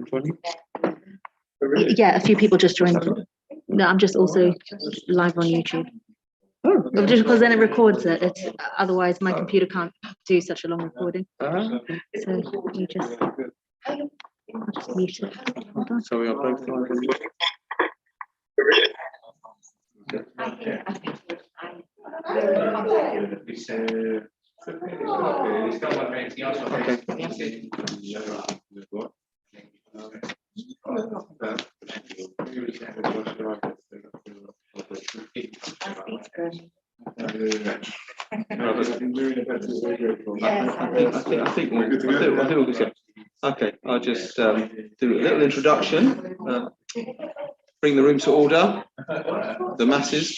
recording? Yeah, a few people just joined. No, I'm just also live on YouTube. Just because then it records it. It's otherwise my computer can't do such a long recording. So you just mute it. Hold on. So we are both live. Okay, I'll just do a little introduction, bring the room to order, the masses.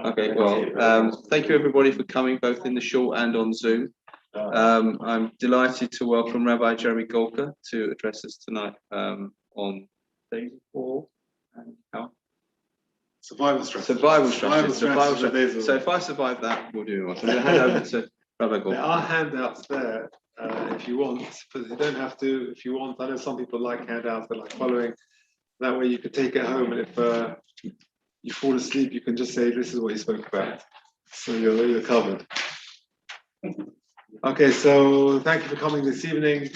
Okay, well, thank you everybody for coming, both in the shul and on Zoom. I'm delighted to welcome Rabbi Jeremy Golker to address us tonight on day 4 and how? Survival strategy. So if I survive that, we'll do it. So I'm going to hand over to Rabbi Golker. There are handouts there if you want, but you don't have to if you want. I know some people like handouts, they like following. That way you could take it home, and if you fall asleep, you can just say, this is what you spoke about. So you're covered. Okay, so thank you for coming this evening,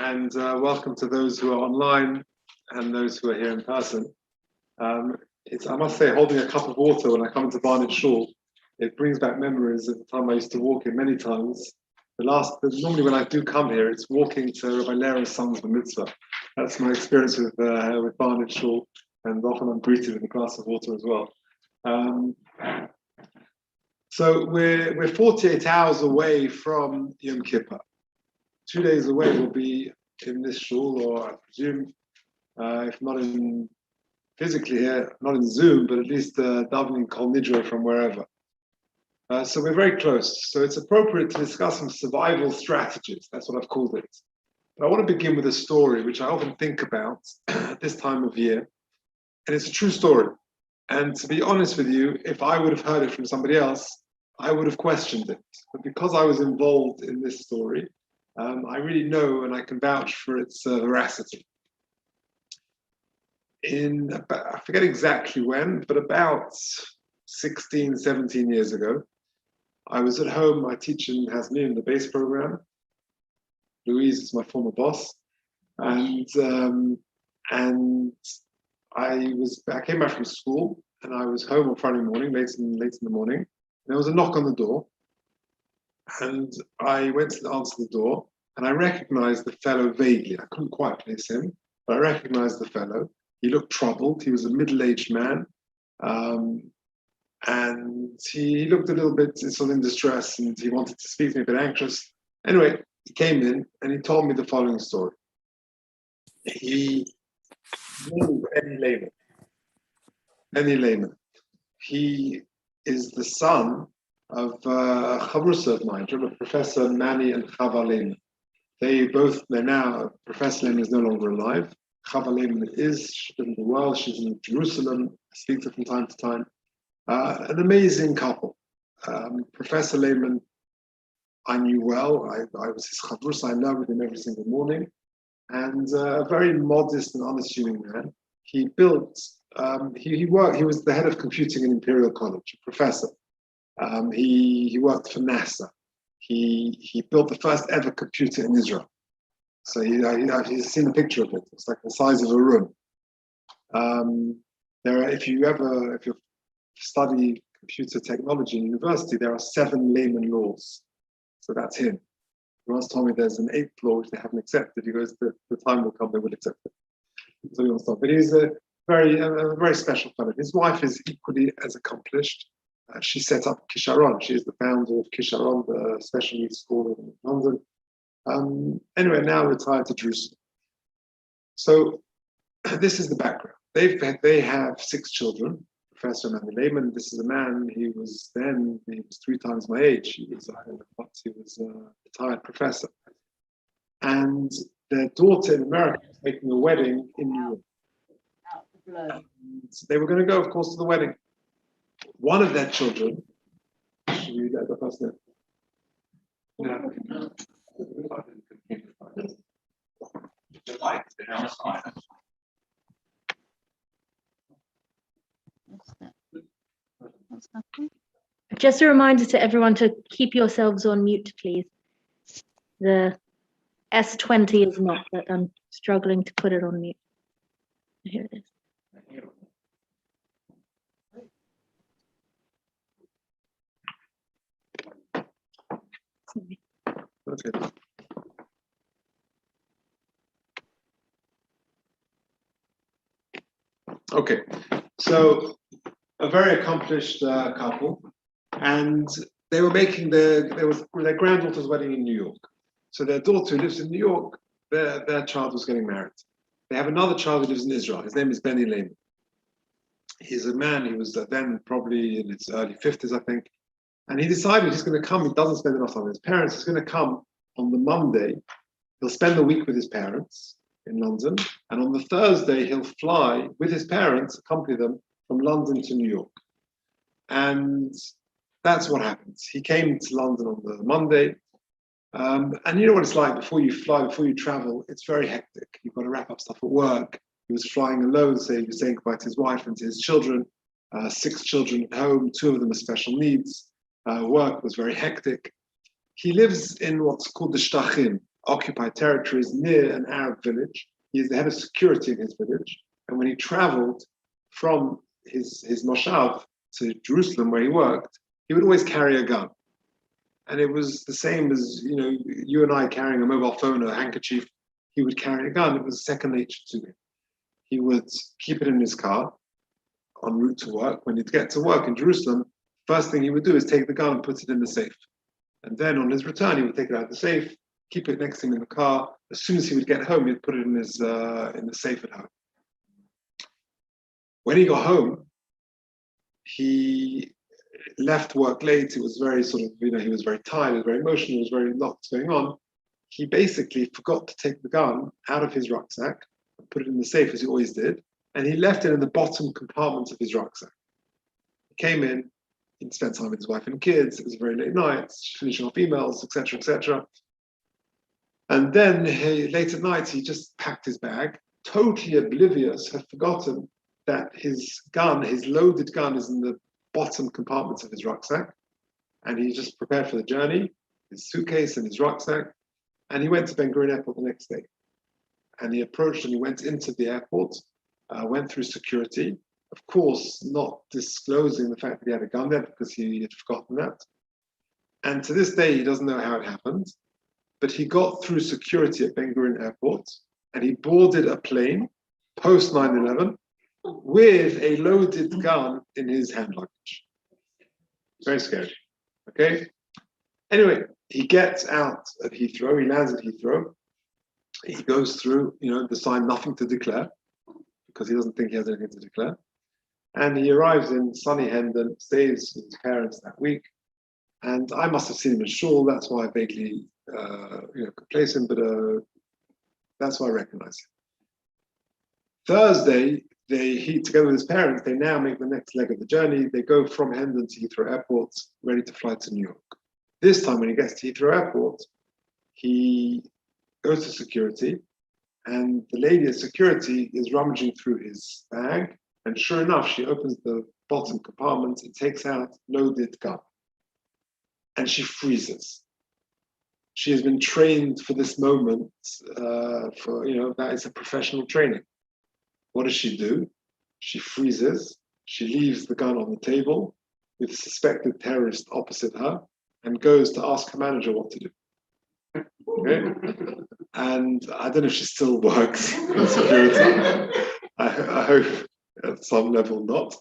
and welcome to those who are online and those who are here in person. I must say, holding a cup of water when I come into Barnet Shul, it brings back memories of the time I used to walk in many times. Normally when I do come here, it's walking to Rabbi Lera's son's bar mitzvah. That's my experience with Barnet Shul, and often I'm greeted with a glass of water as well. So we're 48 hours away from Yom Kippur. 2 days away we'll be in this shul, or I presume, if not in physically here, not in Zoom, but at least davening Kol Nidra from wherever. So we're very close. So it's appropriate to discuss some survival strategies. That's what I've called it. But I want to begin with a story which I often think about at this time of year. And it's a true story. And to be honest with you, if I would have heard it from somebody else, I would have questioned it. But because I was involved in this story, I really know and I can vouch for its veracity. I forget exactly when, but about 16, 17 years ago, I was at home. I teach in Hasmim, the base program. Louise is my former boss. And I came back from school and I was home on Friday morning, late in the morning. And there was a knock on the door. And I went to answer the door and I recognized the fellow vaguely. I couldn't quite place him, but I recognized the fellow. He looked troubled. He was a middle-aged man. And he looked a little bit sort of in distress, and he wanted to speak to me, a bit anxious. Anyway, he came in and he told me the following story. He knew any layman. He is the son of a chavrusa of mine, Professor Manny and Chava Lehman. They're now, Professor Lehman is no longer alive. Chava Lehman she doesn't do well, she's in Jerusalem, I speak to her from time to time. An amazing couple. Professor Lehman, I knew well. I was his chavrus. I learned with him every single morning. And a very modest and unassuming man. He built, he was the head of computing in Imperial College, a professor. He worked for NASA. He built the first ever computer in Israel. So he's seen a picture of it. It's like the size of a room. If you study computer technology in university, there are 7 layman laws. So that's him. He once told me there's an 8th law which they haven't accepted. He goes, the time will come, they will accept it. So he wants to. But he's a very special fellow. His wife is equally as accomplished. She set up Kisharon. She is the founder of Kisharon, the special needs school in London. Anyway, now retired to Jerusalem. So this is the background. They have 6 children. Professor Manny Lehman. This is a man. He was 3 times my age. He was a retired professor. And their daughter in America was making a wedding in New York. So they were going to go, of course, to the wedding. One of their children, should we read that the first name? Just a reminder to everyone to keep yourselves on mute, please. The S20 is not, but I'm struggling to put it on mute. Here it is. Sorry. Okay. Okay, so a very accomplished couple, and they were making their granddaughter's wedding in New York. So their daughter who lives in New York, their child was getting married. They have another child who lives in Israel. His name is Benny Lehman. He's a man, he was then probably in his early 50s, I think. And he decided he's going to come. He doesn't spend enough time with his parents. He's going to come on the Monday. He'll spend the week with his parents in London. And on the Thursday, he'll fly with his parents, accompany them from London to New York. And that's what happens. He came to London on the Monday. And you know what it's like before you fly, before you travel, it's very hectic. You've got to wrap up stuff at work. He was flying alone, so he was saying goodbye to his wife and to his children, 6 children at home, 2 of them with special needs. Work was very hectic. He lives in what's called the Shtachim, occupied territories near an Arab village. He is the head of security in his village. And when he traveled from his moshav to Jerusalem, where he worked, he would always carry a gun. And it was the same as, you know, you and I carrying a mobile phone or a handkerchief. He would carry a gun. It was second nature to him. He would keep it in his car en route to work. When he'd get to work in Jerusalem, first thing he would do is take the gun and put it in the safe. And then on his return, he would take it out of the safe, keep it next to him in the car. As soon as he would get home, he'd put it in the safe at home. When he got home, he left work late. It was very sort of, you know, he was very tired, he was very emotional, there was very lots going on. He basically forgot to take the gun out of his rucksack and put it in the safe as he always did. And he left it in the bottom compartment of his rucksack. He came in, he spent time with his wife and kids. It was a very late night, finishing off emails, etc., etc. And then late at night, he just packed his bag, totally oblivious, had forgotten that his gun, his loaded gun, is in the bottom compartments of his rucksack. And he just prepared for the journey, his suitcase and his rucksack. And he went to Ben Gurion Airport the next day. And he approached and he went into the airport, went through security, of course, not disclosing the fact that he had a gun there because he had forgotten that. And to this day, he doesn't know how it happened, but he got through security at Ben Gurion Airport and he boarded a plane post 9/11 with a loaded gun in his hand luggage. Very scary, okay? Anyway, he gets out at Heathrow, he lands at Heathrow, he goes through, you know, the sign nothing to declare, because he doesn't think he has anything to declare. And he arrives in sunny Hendon, stays with his parents that week. And I must have seen him in shul, that's why I vaguely could place him, but that's why I recognize him. Thursday, he, together with his parents, they now make the next leg of the journey. They go from Hendon to Heathrow Airport, ready to fly to New York. This time when he gets to Heathrow Airport, he goes to security, and the lady at security is rummaging through his bag, and sure enough, she opens the bottom compartment and takes out loaded gun. And she freezes. She has been trained for this moment, that is a professional training. What does she do? She freezes, she leaves the gun on the table with a suspected terrorist opposite her and goes to ask her manager what to do. Okay? And I don't know if she still works in security. I hope at some level not.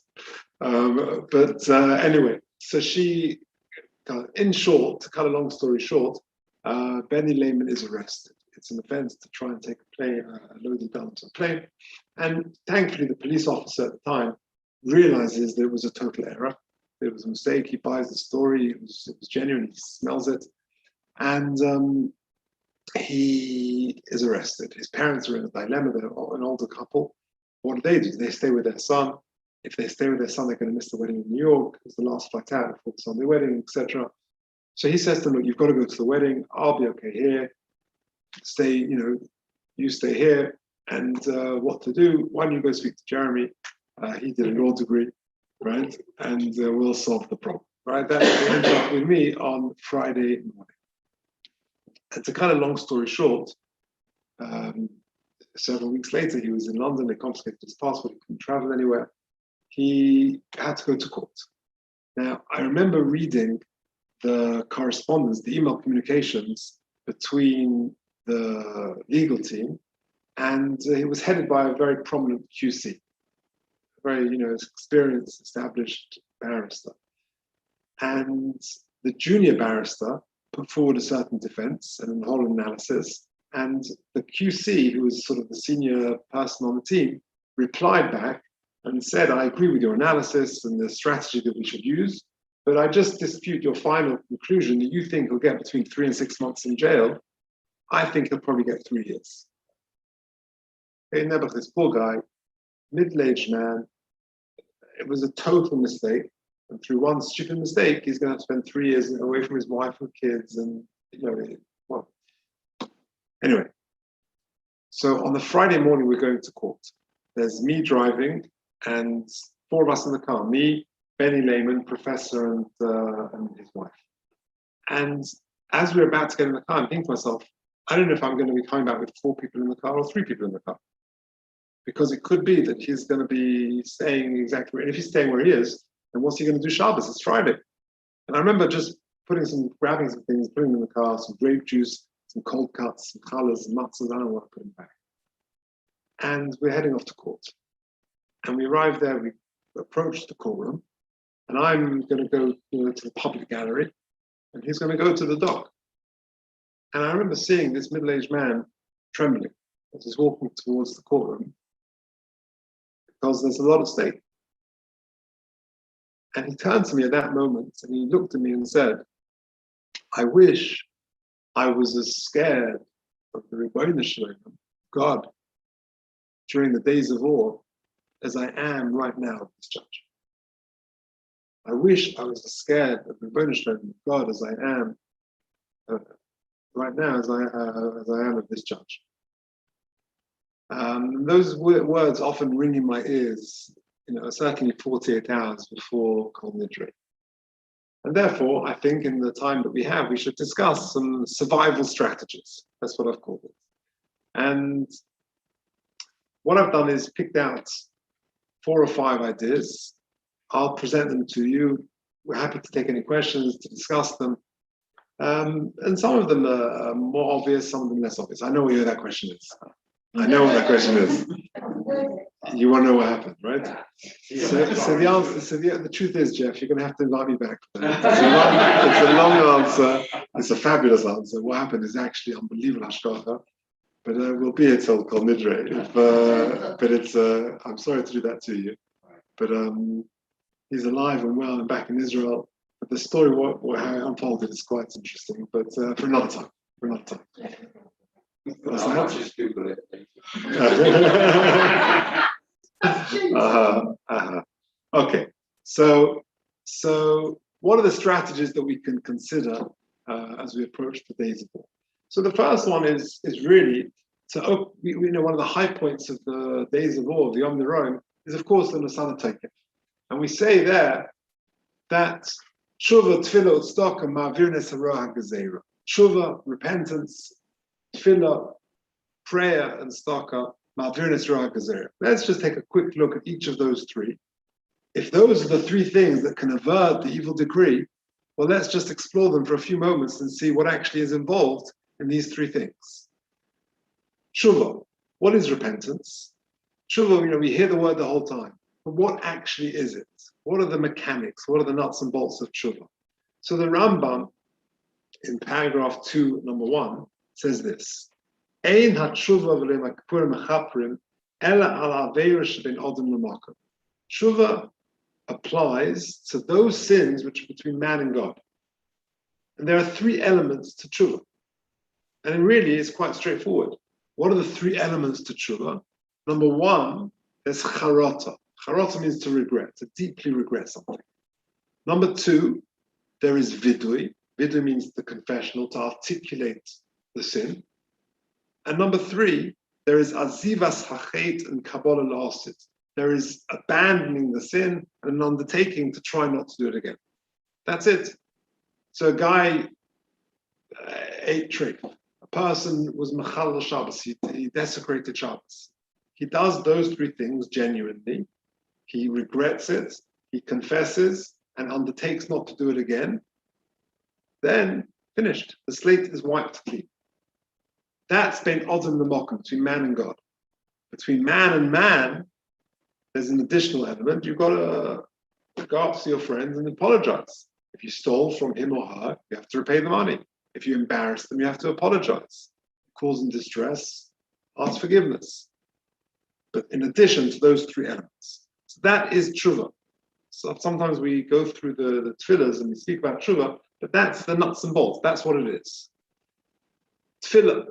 Anyway, so she, in short, to cut a long story short, Benny Lehman is arrested. It's an offense to try and take a loaded gun to a plane. And thankfully, the police officer at the time realizes there was a total error. There was a mistake. He buys the story. It was genuine. He smells it. And he is arrested. His parents are in a dilemma. They're an older couple. What do? They stay with their son. If they stay with their son, they're going to miss the wedding in New York. It's the last flight out before the Sunday wedding, etc. So he says to them, look, you've got to go to the wedding. I'll be okay here. Stay, you stay here, and what to do. Why don't you go speak to Jeremy? He did a law degree, right? And we'll solve the problem, right? That ended up with me on Friday morning. And to cut a long story short, several weeks later, he was in London. They confiscated his passport. He couldn't travel anywhere. He had to go to court. Now, I remember reading the correspondence, the email communications between the legal team, and it was headed by a very prominent QC, a very, experienced, established barrister. And the junior barrister put forward a certain defense and a whole analysis, and the QC, who was sort of the senior person on the team, replied back and said, I agree with your analysis and the strategy that we should use, but I just dispute your final conclusion that you think he'll get between 3 and 6 months in jail. I think he'll probably get 3 years. Hey, Nebuch, this poor guy, middle-aged man, it was a total mistake. And through one stupid mistake, he's going to have to spend 3 years away from his wife and kids. And, well, anyway. So on the Friday morning, we're going to court. There's me driving and 4 of us in the car, me, Benny Lehman, professor, and his wife. And as we're about to get in the car, I'm thinking to myself, I don't know if I'm going to be coming back with 4 people in the car or 3 people in the car. Because it could be that he's going to be staying exactly, and if he's staying where he is, then what's he going to do Shabbos? It's Friday. And I remember just grabbing some things, putting them in the car, some grape juice, some cold cuts, some challahs, some matzahs, I don't want to put them back. And we're heading off to court. And we arrive there, we approach the courtroom, and I'm going to go to the public gallery, and he's going to go to the dock. And I remember seeing this middle-aged man trembling as he's walking towards the courtroom, because there's a lot at stake. And he turned to me at that moment, and he looked at me and said, I wish I was as scared of the Rebbeinu Shalom, God, during the days of awe, as I am right now of this judge. I wish I was as scared of the Rebbeinu Shalom, God, as I am right now, as I am of this judge. Those words often ring in my ears, certainly 48 hours before Kol Nidre. And therefore, I think in the time that we have, we should discuss some survival strategies. That's what I've called it. And what I've done is picked out 4 or 5 ideas. I'll present them to you. We're happy to take any questions, to discuss them. And some of them are more obvious, some of them less obvious. I know what that question is. I know what that question is. You want to know what happened, right? So the answer. So the truth is, Jeff, you're going to have to invite me back. It's a long answer. It's a fabulous answer. What happened is actually unbelievable, hashgacha. But we'll be here till Kol Nidre. But it's. I'm sorry to do that to you. But he's alive and well and back in Israel. But the story, how it unfolded, is quite interesting. But for another time. Okay, so what are the strategies that we can consider as we approach the days of war? So the first one is really one of the high points of the days of war, the Yom Niron, is of course the Nosana Tokef, and we say there that Tshuva, Tefillah, Tzedakah, Ma'avirnes Hara HaGezerah. Tshuva, repentance, Tefillah, prayer, and tzedakah, Ma'avirnes Hara HaGezerah. Let's just take a quick look at each of those 3. If those are the 3 things that can avert the evil decree, well, let's just explore them for a few moments and see what actually is involved in these 3 things. Tshuva, what is repentance? Tshuva, we hear the word the whole time, but what actually is it? What are the mechanics? What are the nuts and bolts of tshuva? So the Rambam, in paragraph 2, number 1, says this: Ein hatshuva v'le Kippur mechaprim ela al aveira shebin odom l'makom. Tshuva applies to those sins which are between man and God. And there are 3 elements to tshuva. And it really is quite straightforward. What are the 3 elements to tshuva? Number 1, there's charata. Charata means to regret, to deeply regret something. Number 2, there is vidui. Vidui means the confessional, to articulate the sin. And number 3 There is azivas hachet and kabbalah la'asit. There is abandoning the sin and an undertaking to try not to do it again. That's it. So a guy ate trick. A person was machal Shabbos. He desecrated Shabbos. He does those three things genuinely. He regrets it. He confesses and undertakes not to do it again. Then finished. The slate is wiped clean. That's been Odin the Mokum, between man and God. Between man and man, there's an additional element. You've got to go up to your friends and apologize. If you stole from him or her, you have to repay the money. If you embarrass them, you have to apologize. Cause them distress, ask forgiveness. But in addition to those three elements. So that is tshuva. So sometimes we go through the tefillahs and we speak about tshuva, but that's the nuts and bolts. That's what it is. Tefillah.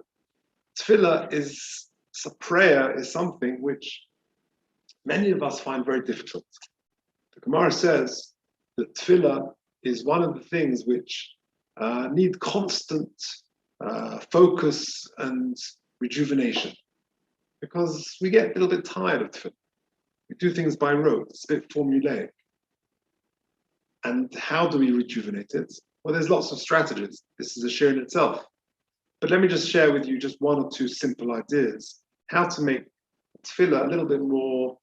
Tefillah is a prayer, is something which many of us find very difficult. The Gemara says that tefillah is one of the things which need constant focus and rejuvenation, because we get a little bit tired of tefillah. We do things by rote, it's a bit formulaic. And how do we rejuvenate it? Well, there's lots of strategies. This is a shiur in itself. But let me just share with you just one or two simple ideas how to make tefillah a little bit more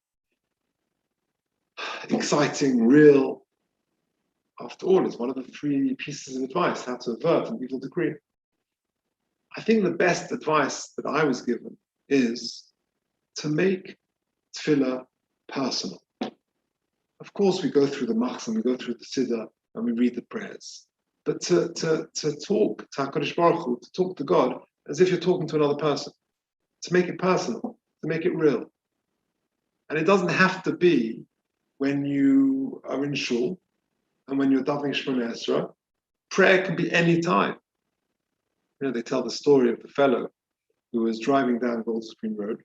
exciting, real. After all, it's one of the three pieces of advice, how to avert an evil decree. I think the best advice that I was given is to make tefillah personal. Of course, we go through the machzor, we go through the siddur, and we read the prayers. But to talk to HaKadosh Baruch Hu, to talk to God as if you're talking to another person, to make it personal, to make it real. And it doesn't have to be when you are in shul and when you're davening Shemona Esrei. Prayer can be any time. You know, they tell the story of the fellow who was driving down Golders Green Road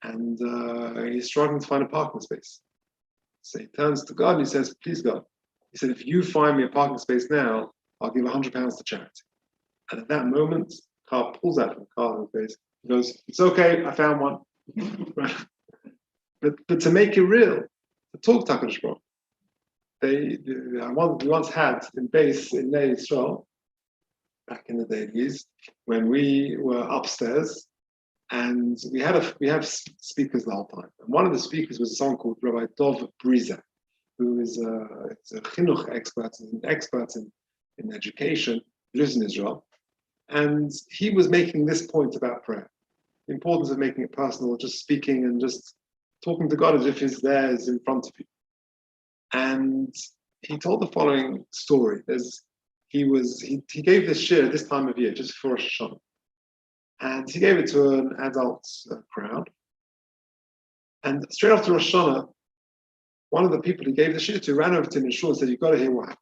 and he's struggling to find a parking space. So he turns to God and he says, please God, he said, if you find me a parking space now, I'll give £100 to charity. And at that moment, the car pulls out from the car in his face. He goes, it's okay, I found one. but to make it real, to talk to HaKadosh Baruch Hu. We once had in base in Nei Yisrael, back in the days, when we were upstairs, and we have speakers the whole time. And one of the speakers was someone called Rabbi Dov Briza, who is a chinuch expert, an expert in education, lives in Israel. And he was making this point about prayer, the importance of making it personal, just speaking and just talking to God as if he's there, is in front of you. And he told the following story. He gave this shiur this time of year, just before Rosh Hashanah. And he gave it to an adult crowd. And straight after Rosh Hashanah, one of the people he gave the shiur to ran over to him in shul and said, you've got to hear what happened.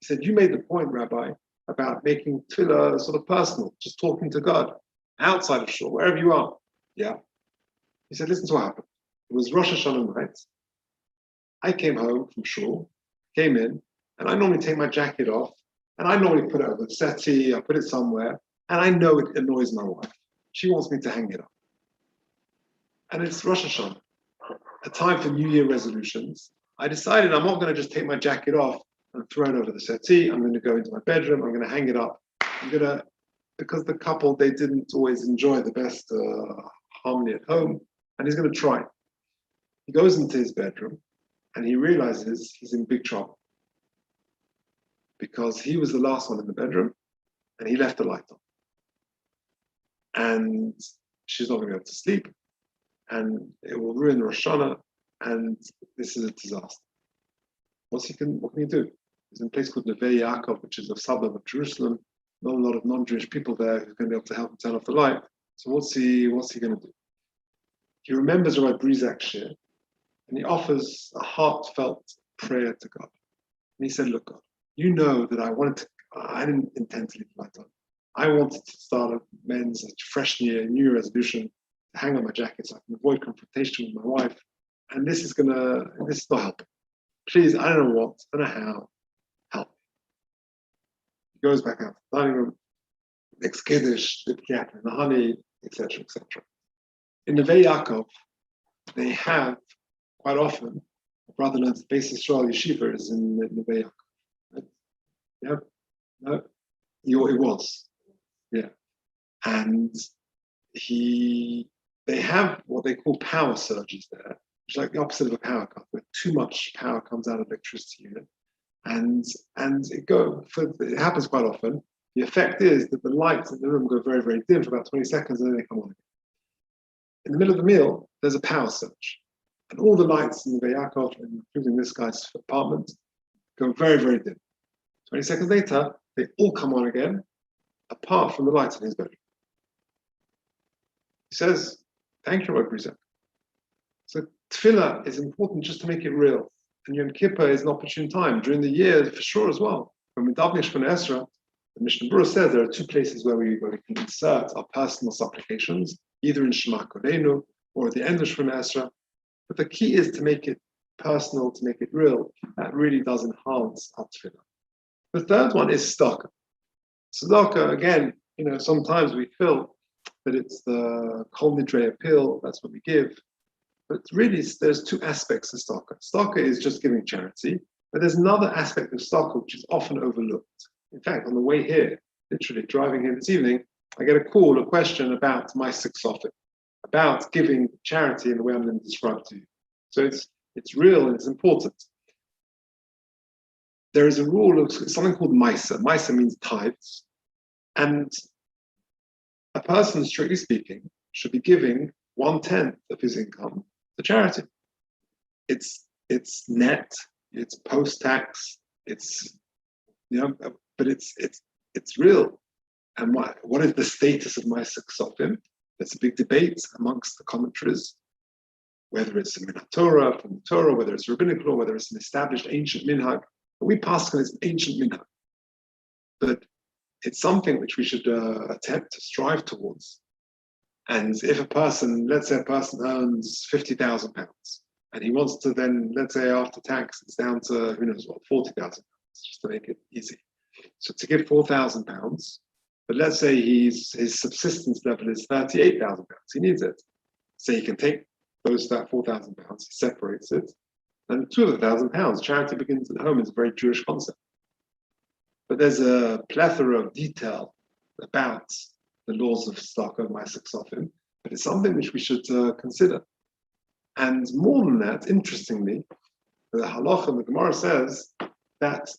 He said, you made the point, Rabbi, about making tefillah sort of personal, just talking to God, outside of shul, wherever you are. Yeah. He said, listen to what happened. It was Rosh Hashanah night. I came home from shul, came in, and I normally take my jacket off, and I normally put it over the settee, I put it somewhere, and I know it annoys my wife. She wants me to hang it up. And it's Rosh Hashanah, a time for New Year resolutions. I decided I'm not going to just take my jacket off and throw it over the settee. I'm going to go into my bedroom. I'm going to hang it up. Because the couple, they didn't always enjoy the best harmony at home, and he's going to try. He goes into his bedroom, and he realizes he's in big trouble because he was the last one in the bedroom, and he left the light on. And she's not going to be able to sleep, and it will ruin Rosh Hashanah, and this is a disaster. What can he do? He's in a place called Neve Yaakov, which is a suburb of Jerusalem. Not a lot of non-Jewish people there who's going to be able to help him turn off the light. So what's he going to do? He remembers Rabbi Brizak's shiur, and he offers a heartfelt prayer to God. And he said, look, God, you know that I didn't intend to leave the light on. I wanted to start a men's fresh New Year resolution, to hang on my jacket so I can avoid confrontation with my wife. And this is not helping. Please, I don't know what, I don't know how, help me. He goes back out to the dining room, makes kiddush, dip the apple in the honey, etc., etc. in the Yaakov, they have quite often, a brother learns the basic Israel yeshiva is in the Yaakov. Right? Yeah, no, it was, yeah, and they have what they call power surges there, which is like the opposite of a power cut, where too much power comes out of the electricity unit, and it happens quite often. The effect is that the lights in the room go very, very dim for about 20 seconds, and then they come on again. In the middle of the meal, there's a power surge, and all the lights in the Yaakov, including this guy's apartment, go very, very dim. 20 seconds later, they all come on again, apart from the lights in his bedroom. He says, thank you, Rabbi Golker. So tefillah is important just to make it real. And Yom Kippur is an opportune time during the year for sure as well. When we daven Shemona Esrei, the Mishnah Berurah says there are two places where we can insert our personal supplications, either in Shema Kodeinu or at the end of Shemona Esrei. But the key is to make it personal, to make it real. That really does enhance our tefillah. The third one is tzedakah. Tzedakah, again, sometimes we feel that it's the kol nidrei pill, that's what we give. But really, there's two aspects of tzedakah. Tzedakah is just giving charity, but there's another aspect of tzedakah which is often overlooked. In fact, on the way here, literally driving here this evening, I get a question about my siksofim, about giving charity in the way I'm going to describe to you. So it's real and it's important. There is a rule of something called Maisa. Maisa means tithes. And a person, strictly speaking, should be giving 1/10 of his income to charity. It's net, it's post-tax, but it's real. And what is the status of my siksofim? There's a big debate amongst the commentaries, whether it's a minhag Torah, from the Torah, whether it's rabbinic law, whether it's an established ancient minhag. But we pass on it's an ancient minhag. But it's something which we should attempt to strive towards. And if let's say a person earns £50,000, and he wants to then, let's say after tax, it's down to, who knows what, £40,000, just to make it easy. So to give £4,000, but let's say his subsistence level is £38,000. He needs it. So he can take that £4,000, he separates it, and £2,000. Charity begins at home is a very Jewish concept. But there's a plethora of detail about the laws of tzedakah and ma'aseh ksafim, but it's something which we should consider. And more than that, interestingly, the halacha and the Gemara says that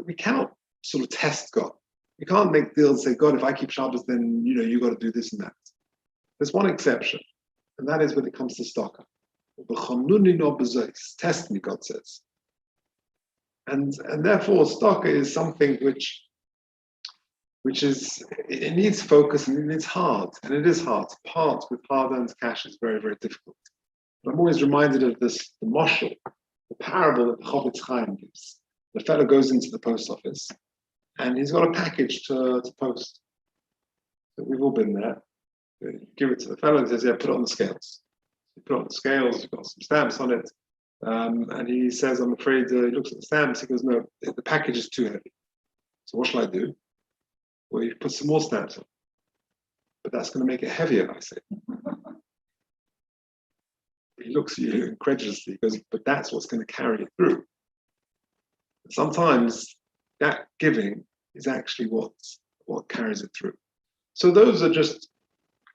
we cannot sort of test God. We can't make deals and say, God, if I keep Shabbos, then you got to do this and that. There's one exception, and that is when it comes to tzedakah. Test me, God says. And therefore, tzedakah is something which is, it needs focus and it's hard, and it is hard. To part with hard-earned cash is very, very difficult. But I'm always reminded of the moshel, the parable that the Chofetz Chaim gives. The fellow goes into the post office, and he's got a package to post. So we've all been there. You give it to the fellow and says, yeah, put it on the scales. You put it on the scales, you've got some stamps on it. And he says, I'm afraid, he looks at the stamps, he goes, no, the package is too heavy. So what shall I do? Well, you put some more stamps on. But that's going to make it heavier, I say. He looks at you incredulously, he goes, but that's what's going to carry it through. Sometimes that giving is actually what carries it through. So those are just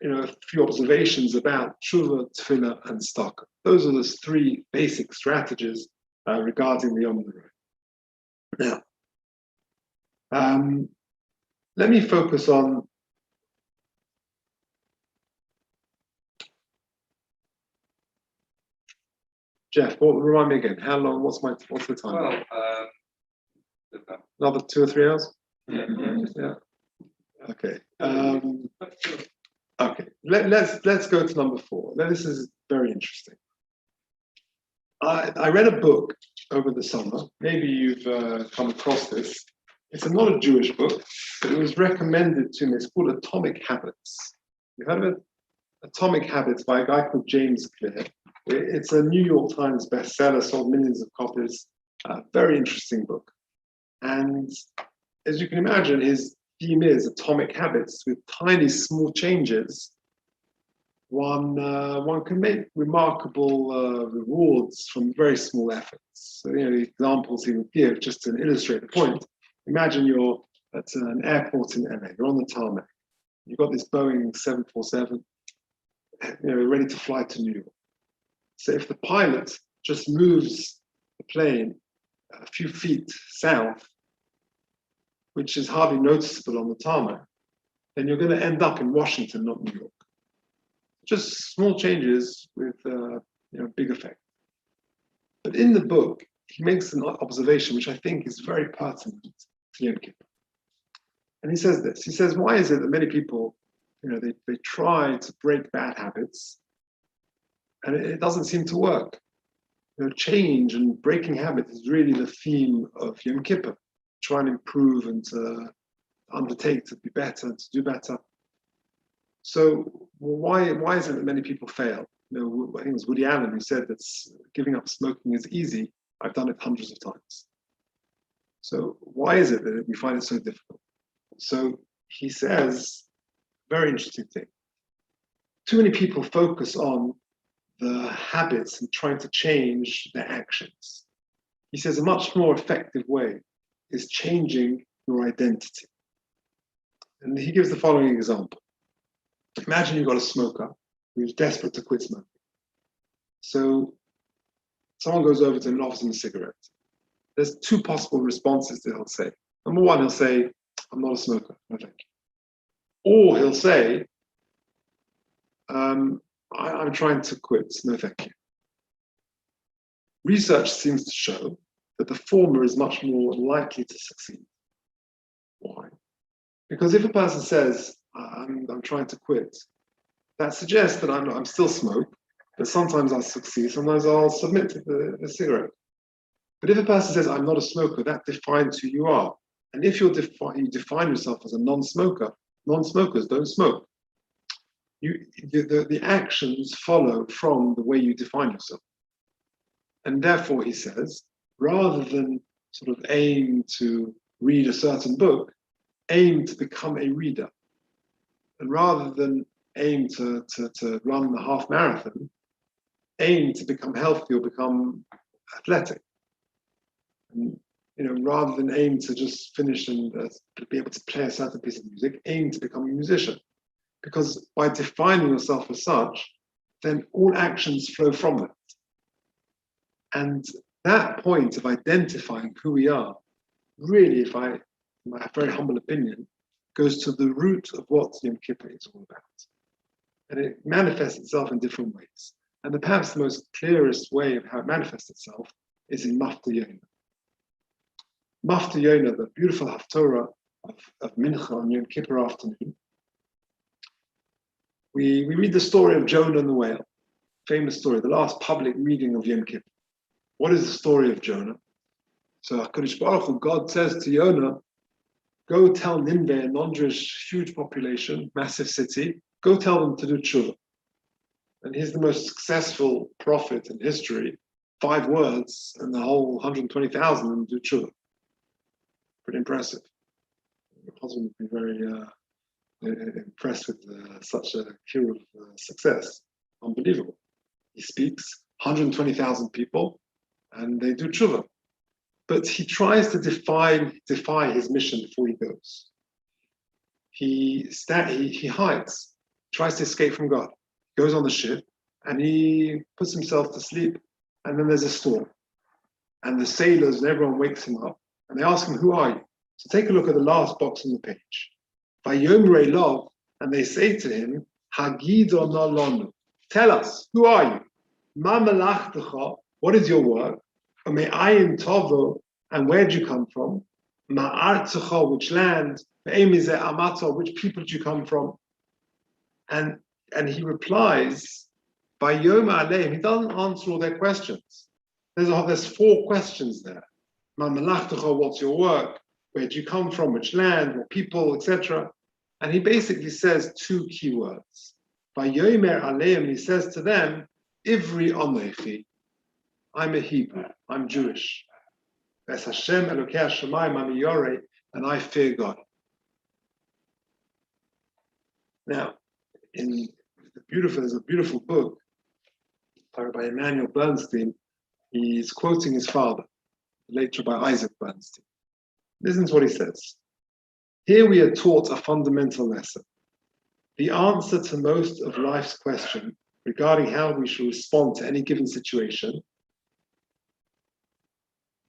a few observations about tshuva, tefillah, and tzedakah. Those are the three basic strategies regarding the Yom Kippur. Now, let me focus on Jeff. Remind me again. How long? What's the time? Well, another 2 or 3 hours. yeah. Okay. Okay. Let's go to number 4. Now, this is very interesting. I read a book over the summer. Maybe you've come across this. It's not a Jewish book, but it was recommended to me. It's called Atomic Habits. You heard of it? Atomic Habits by a guy called James Clear. It's a New York Times bestseller, sold millions of copies. Very interesting book. And as you can imagine, his theme is atomic habits with tiny, small changes one can make remarkable rewards from very small efforts. So, the examples he would give, just to illustrate the point, imagine you're at an airport in LA, you're on the tarmac, you've got this Boeing 747, ready to fly to New York. So if the pilot just moves the plane a few feet south, which is hardly noticeable on the tarmac, then you're going to end up in Washington, not New York. Just small changes with big effect. But in the book, he makes an observation which I think is very pertinent to Yom Kippur. And he says this. He says, why is it that many people, they try to break bad habits, and it doesn't seem to work? Change and breaking habits is really the theme of Yom Kippur. Try and improve and to undertake to be better and to do better. So why is it that many people fail? I think it was Woody Allen who said that giving up smoking is easy. I've done it hundreds of times. So why is it that we find it so difficult? So he says, very interesting thing. Too many people focus on the habits and trying to change their actions. He says a much more effective way is changing your identity. And he gives the following example. Imagine you've got a smoker who's desperate to quit smoking. So someone goes over to him and offers him a cigarette. There's two possible responses that he'll say. Number one, he'll say, I'm not a smoker, no thank you. Or he'll say, I'm trying to quit, no thank you. Research seems to show that the former is much more likely to succeed. Why? Because if a person says, I'm trying to quit, that suggests that I'm still smoke, but sometimes I'll succeed, sometimes I'll submit to the cigarette. But if a person says, I'm not a smoker, that defines who you are. And if you define yourself as a non-smoker, non-smokers don't smoke. The actions follow from the way you define yourself. And therefore, he says, rather than sort of aim to read a certain book, aim to become a reader. And rather than aim to run the half marathon, aim to become healthy or become athletic. And, rather than aim to just finish and be able to play a certain piece of music, aim to become a musician. Because by defining yourself as such, then all actions flow from that. And that point of identifying who we are, really, in my very humble opinion, goes to the root of what Yom Kippur is all about. And it manifests itself in different ways. And perhaps the most clearest way of how it manifests itself is in Mafta Yonah. Mafta Yonah, the beautiful Haftorah of Mincha on Yom Kippur afternoon, we read the story of Jonah and the whale, famous story, the last public reading of Yom Kippur. What is the story of Jonah? So HaKadosh Baruch Hu, God says to Jonah, go tell Nineveh, a non-Jewish, huge population, massive city, go tell them to do tshuva. And he's the most successful prophet in history, 5 words, and the whole 120,000 do tshuva. Pretty impressive. Your husband would be very impressed with such a cure of success. Unbelievable. He speaks, 120,000 people, and they do tshuva. But he tries to defy his mission before he goes. He hides, tries to escape from God. Goes on the ship, and he puts himself to sleep, and then there's a storm. And the sailors and everyone wakes him up, and they ask him, who are you? So take a look at the last box on the page. Vayomrei Lov, and they say to him, Hagido Nolonu, tell us, who are you? Ma malachtecha, what is your work? Me'ayin tovo, and where did you come from? Ma'artzecha, which land? Me'emizeh amato, which people did you come from? And he replies, Vayom aleim, he doesn't answer all their questions. There's 4 questions there. Ma malachtecha, what's your work? Where did you come from? Which land? What people, etc. And he basically says 2 key words. Vayomer aleim, he says to them, Ivri omechi, I'm a Hebrew, I'm Jewish. Ves Hashem Elokei Hashemayim ani yoreh, and I fear God. Now, in the there's a beautiful book by Emmanuel Bernstein. He's quoting his father, later by Isaac Bernstein. Listen to what he says. Here we are taught a fundamental lesson. The answer to most of life's questions regarding how we should respond to any given situation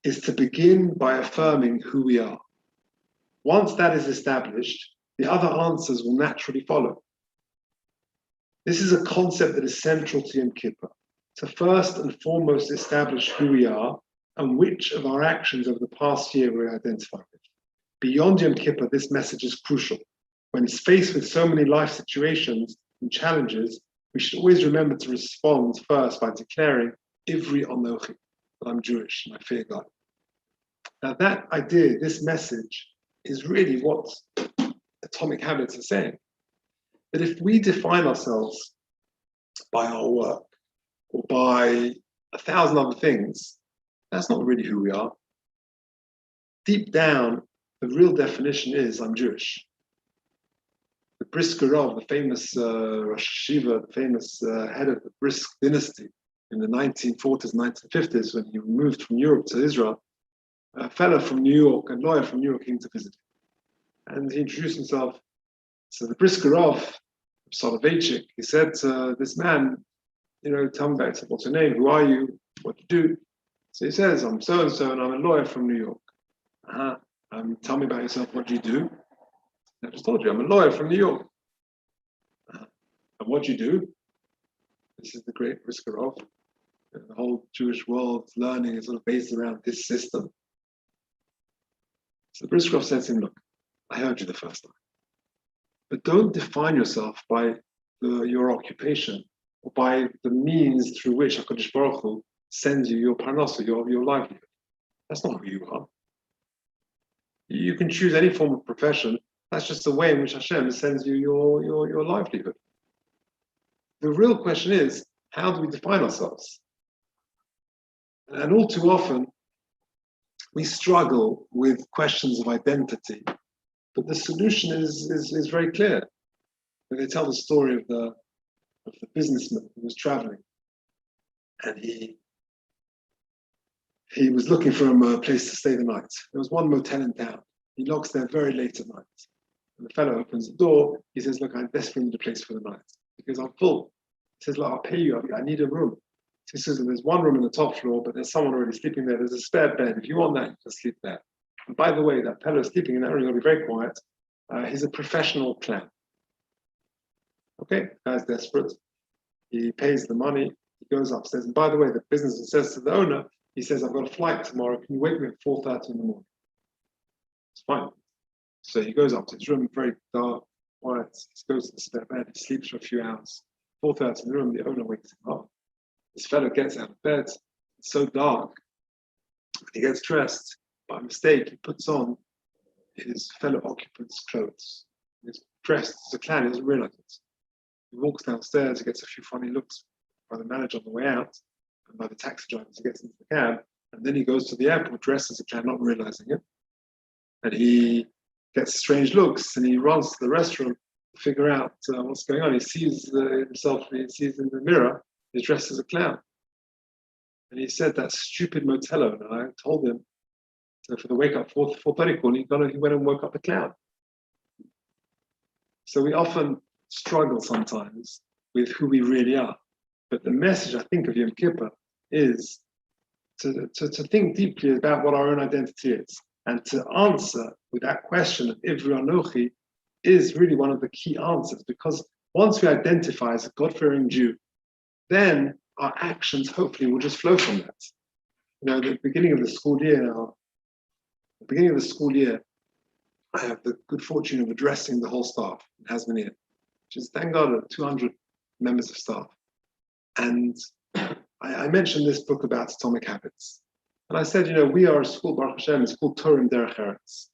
is to begin by affirming who we are. Once that is established, the other answers will naturally follow. This is a concept that is central to Yom Kippur, to first and foremost establish who we are and which of our actions over the past year we identify with. Beyond Yom Kippur, this message is crucial. When faced with so many life situations and challenges, we should always remember to respond first by declaring, Ivri Anochi, that I'm Jewish and I fear God. Now that idea, this message, is really what Atomic Habits are saying. That if we define ourselves by our work or by 1,000 other things, that's not really who we are. Deep down, the real definition is I'm Jewish. The Briskerov, the famous Rosh Yeshiva, the famous head of the Brisk dynasty in the 1940s, 1950s, when he moved from Europe to Israel, a fellow from New York, a lawyer from New York, came to visit him. And he introduced himself. So the Briskerov, Soloveitchik, he said to this man, tell me about it. What's your name? Who are you? What do you do? So he says, I'm so-and-so, and I'm a lawyer from New York. Tell me about yourself. What do you do? I just told you, I'm a lawyer from New York. And what do you do? This is the great Briskerov. The whole Jewish world learning is sort of based around this system. So Briskerov said to him, look, I heard you the first time. But don't define yourself by your occupation or by the means through which HaKadosh Baruch Hu sends you your parnasa, your livelihood. That's not who you are. You can choose any form of profession. That's just the way in which Hashem sends you your livelihood. The real question is, how do we define ourselves? And all too often, we struggle with questions of identity, but the solution is very clear. They tell the story of the businessman who was traveling, and he was looking for a place to stay the night. There was one motel in town. He knocks there very late at night. And the fellow opens the door. He says, look, I desperately need a place for the night because I'm full. He says, look, I'll pay you. I need a room. He says, there's one room on the top floor, but there's someone already sleeping there. There's a spare bed. If you want that, you can sleep there. And by the way, that fellow sleeping in that room, he'll be very quiet. He's a professional clown. Okay, guy's desperate. He pays the money. He goes upstairs. And by the way, the businessman says to the owner, he says, I've got a flight tomorrow. Can you wake me at 4:30 in the morning? It's fine. So he goes up to his room, very dark, quiet. He goes to the spare bed. He sleeps for a few hours. 4:30 in the room, the owner wakes him up. This fellow gets out of bed. It's so dark. He gets dressed. By mistake, he puts on his fellow occupant's clothes. He's dressed as a clown. He doesn't realize it. He walks downstairs. He gets a few funny looks by the manager on the way out, and by the taxi driver as he gets into the cab. And then he goes to the airport dressed as a clown, not realizing it. And he gets strange looks, and he runs to the restroom to figure out what's going on. He sees himself. He sees in the mirror. He's dressed as a clown. And he said, that stupid motel owner, I told him, so for the wake up 4:30 call, he went and woke up the clown. So we often struggle sometimes with who we really are. But the message, I think, of Yom Kippur is to think deeply about what our own identity is. And to answer with that question of Ivri Anochi is really one of the key answers. Because once we identify as a God-fearing Jew, then our actions hopefully will just flow from that. The beginning of the school year now, I have the good fortune of addressing the whole staff in Hasmoneah, which is, thank God, 200 members of staff. And I mentioned this book about atomic habits. And I said, we are a school, Baruch Hashem, it's called Torah and Derech Eretz.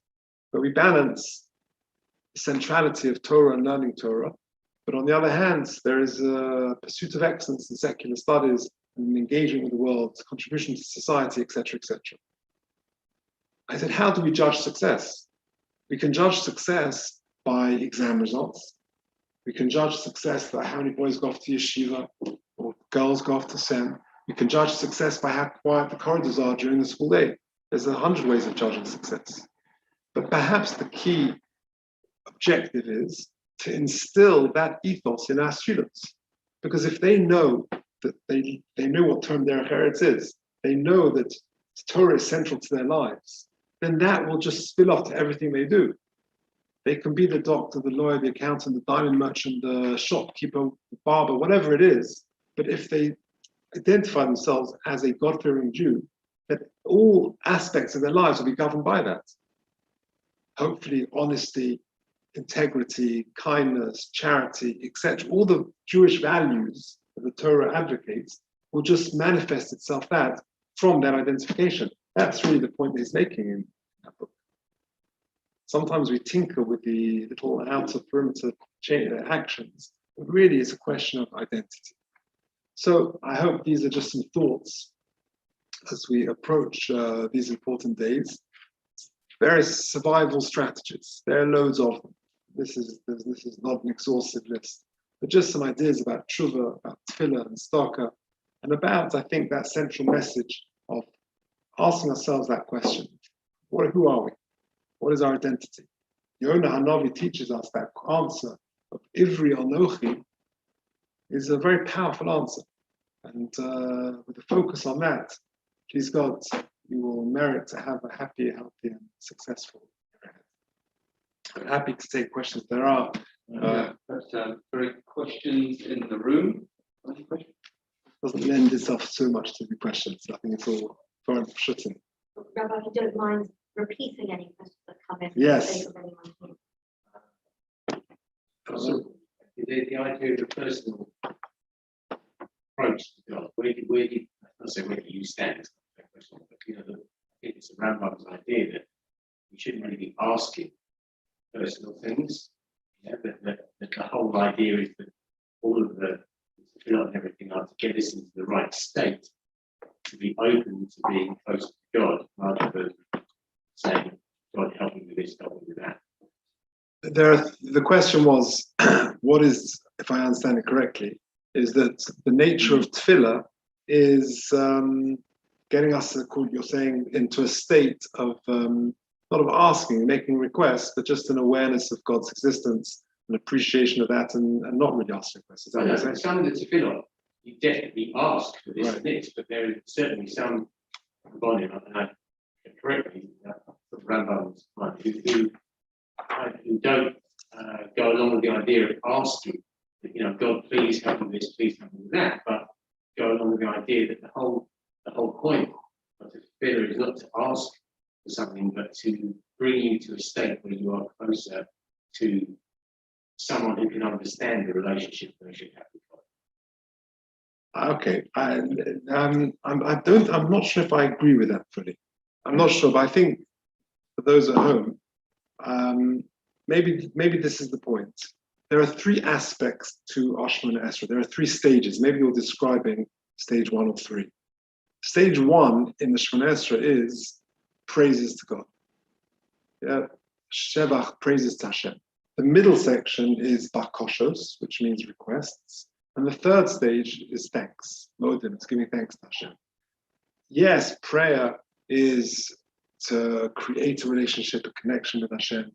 But we balance the centrality of Torah and learning Torah. But on the other hand, there is a pursuit of excellence in secular studies and engagement with the world, contribution to society, etc., etc. I said, how do we judge success? We can judge success by exam results. We can judge success by how many boys go off to yeshiva or girls go off to SEM. We can judge success by how quiet the corridors are during the school day. There's 100 ways of judging success. But perhaps the key objective is to instill that ethos in our students. Because if they know that they know what term derech eretz is, they know that Torah is central to their lives, then that will just spill off to everything they do. They can be the doctor, the lawyer, the accountant, the diamond merchant, the shopkeeper, the barber, whatever it is. But if they identify themselves as a God-fearing Jew, that all aspects of their lives will be governed by that. Hopefully, honesty, integrity, kindness, charity, etc. All the Jewish values that the Torah advocates will just manifest itself from that identification. That's really the point that he's making in that book. Sometimes we tinker with the little outer perimeter actions, but really it's a question of identity. So I hope these are just some thoughts as we approach these important days. Various survival strategies. There are loads of them. This is not an exhaustive list, but just some ideas about tshuva, about tefillah and staka, and about, I think, that central message of asking ourselves that question: who are we? What is our identity? Yonah Hanavi teaches us that answer of Ivri Anochi is a very powerful answer, and with a focus on that, please God, you will merit to have a happy, healthy, and successful year ahead. I'm happy to take questions. There are very questions in the room. doesn't lend itself so much to the questions. I think it's all very shooting. Rabbi, if you don't mind repeating any questions that come in. Yes. So the idea of the personal approach to God, where do you stand? But I think it's a Rambam's idea that we shouldn't really be asking personal things. That the whole idea is that all of the fill and everything are to get us into the right state, to be open to being close to God, rather than saying, God, help me with this, help me with that. The question was, what is, if I understand it correctly, is that the nature of tefillah is getting us, you're saying, into a state of not of asking, making requests, but just an awareness of God's existence, an appreciation of that, and not really asking requests. Is that what you're saying? Some of the tefillah, you definitely ask for this and this, but there is certainly some volume, and I correctly, the Rambam's mind, who don't go along with the idea of asking, God, please help me with this, please help me with that, but go along with the idea that the whole point of the tefillah is not to ask for something, but to bring you to a state where you are closer to someone who can understand the relationship that you should have with God. Okay, I'm not sure if I agree with that fully. I'm not sure, but I think for those at home, maybe this is the point. There are three aspects to Ashman and Esra. There are three stages. Maybe you're describing stage 1 or 3. Stage 1 in the Shemona Esra is praises to God. Yeah, Shevach, praises to Hashem. The middle section is bakoshos, which means requests. And the third stage is thanks. Modim, it's giving thanks to Hashem. Yes, prayer is to create a relationship, a connection with Hashem.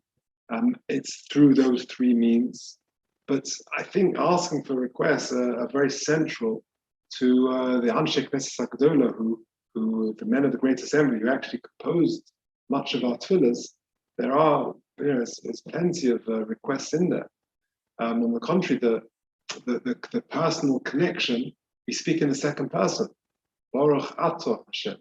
It's through those three means. But I think asking for requests are very central to the Anshe Knesset HaGedolah, who the men of the Great Assembly, who actually composed much of our tefillahs. There are, there's plenty of requests in there. On the contrary, the personal connection, we speak in the second person. Baruch Ato Hashem,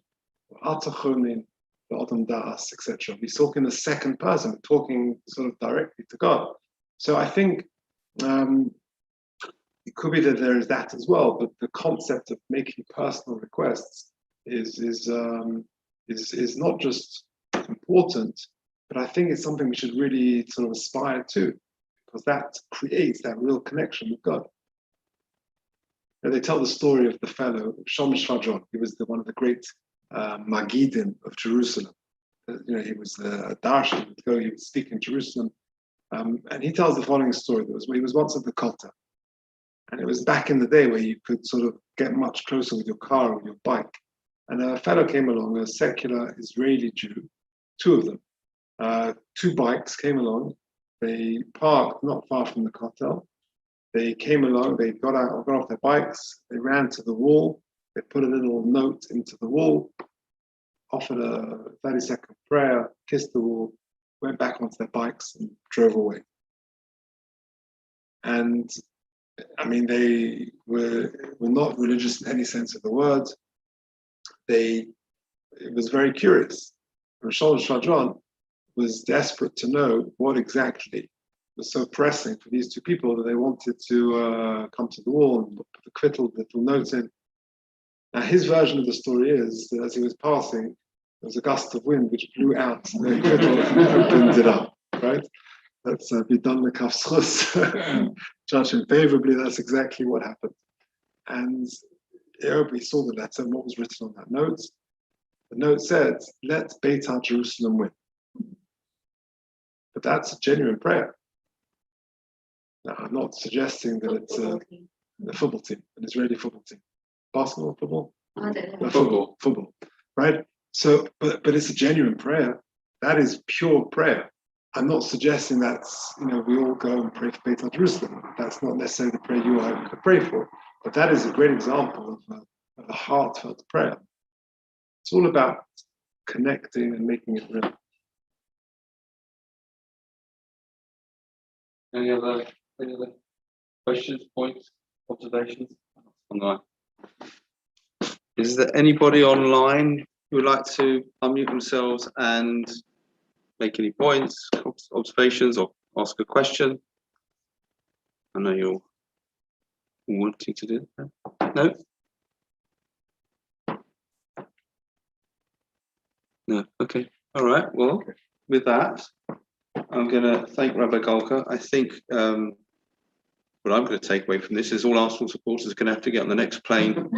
Ato Chonin, Adam Das, etc. We talk in the second person, talking sort of directly to God. So I think it could be that there is that as well, but the concept of making personal requests is not just important, but I think it's something we should really sort of aspire to, because that creates that real connection with God. They tell the story of the fellow Shomesh Fadron. He was one of the great Magidim of Jerusalem. He was a darshan. He would speak in Jerusalem, And he tells the following story. He was once at the Kotta. And it was back in the day where you could sort of get much closer with your car or your bike. And a fellow came along, a secular Israeli Jew, two of them. Two bikes came along. They parked not far from the Kotel. They came along, they got off their bikes, they ran to the wall, they put a little note into the wall, offered a 30-second prayer, kissed the wall, went back onto their bikes and drove away. And I mean, they were not religious in any sense of the word. It was very curious. Rishon Shadron was desperate to know what exactly was so pressing for these two people that they wanted to come to the wall and put the little notes in. Now, his version of the story is that as he was passing, there was a gust of wind which blew out the kvittel and opened it up, right? That's Bidon Lekavschus. Judge him favorably, that's exactly what happened. And he saw the letter and what was written on that note. The note said, let Beitar Jerusalem win. But that's a genuine prayer. Now, I'm not suggesting that it's a football team, an Israeli football team. Basketball, football? I don't know. Football, right? So, but it's a genuine prayer. That is pure prayer. I'm not suggesting that's, we all go and pray for Beitar Jerusalem. That's not necessarily the prayer you are to pray for. But that is a great example of a heartfelt prayer. It's all about connecting and making it real. Any other questions, points, observations? Online. Is there anybody online who would like to unmute themselves and make any points, observations, or ask a question? I know you're wanting to do that. No? No, okay. All right, well, with that, I'm going to thank Rabbi Golker. I think what I'm going to take away from this is all Arsenal supporters are going to have to get on the next plane,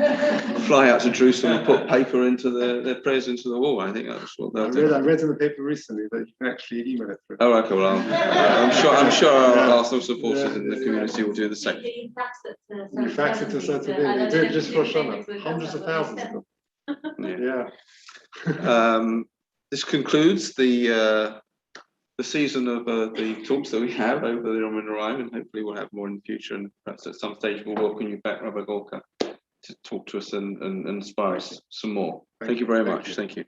fly out to Jerusalem and put paper into their prayers into the wall. I think that's what they'll do. I read in the paper recently that you can actually email it through. Oh, okay. Well, I'm sure our Arsenal supporters in the community will do the same. You fax it to a certain day. They do it just for Shana. Hundreds of thousands of them. Yeah. This concludes the season of the talks that we have over the Yom HaNorayim, and hopefully we'll have more in the future. And perhaps at some stage we'll welcome you back, Rabbi Golker, to talk to us and inspire us some more. Thank you very much. Thank you.